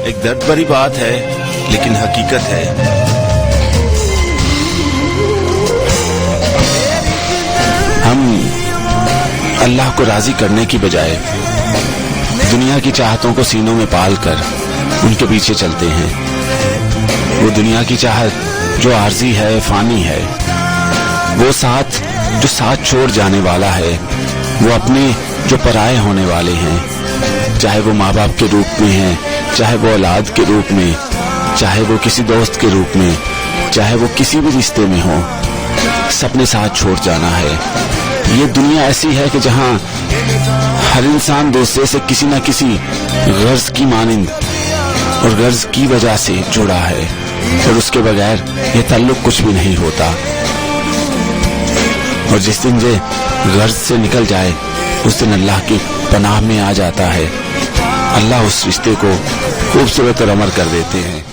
एक दर्द भरी बात है लेकिन हकीकत है। हम अल्लाह को राजी करने की बजाय दुनिया की चाहतों को सीनों में पाल कर उनके पीछे चलते हैं। वो दुनिया की चाहत जो आर्जी है, फानी है, वो साथ जो साथ छोड़ जाने वाला है, वो अपने जो पराये होने वाले हैं, चाहे वो माँ बाप के रूप में हैं, चाहे वो औलाद के रूप में, चाहे वो किसी दोस्त के रूप में, चाहे वो किसी भी रिश्ते में हो, सबने साथ छोड़ जाना है। ये दुनिया ऐसी है कि जहाँ हर इंसान दूसरे से किसी न किसी गर्ज की मानिंद और गर्ज की वजह से जुड़ा है, और उसके बगैर ये ताल्लुक कुछ भी नहीं होता। और जिस दिन ये गर्ज से निकल जाए उस दिन अल्लाह की पनाह में आ जाता है। अल्लाह उस रिश्ते को खूबसूरत और अमर कर देते हैं।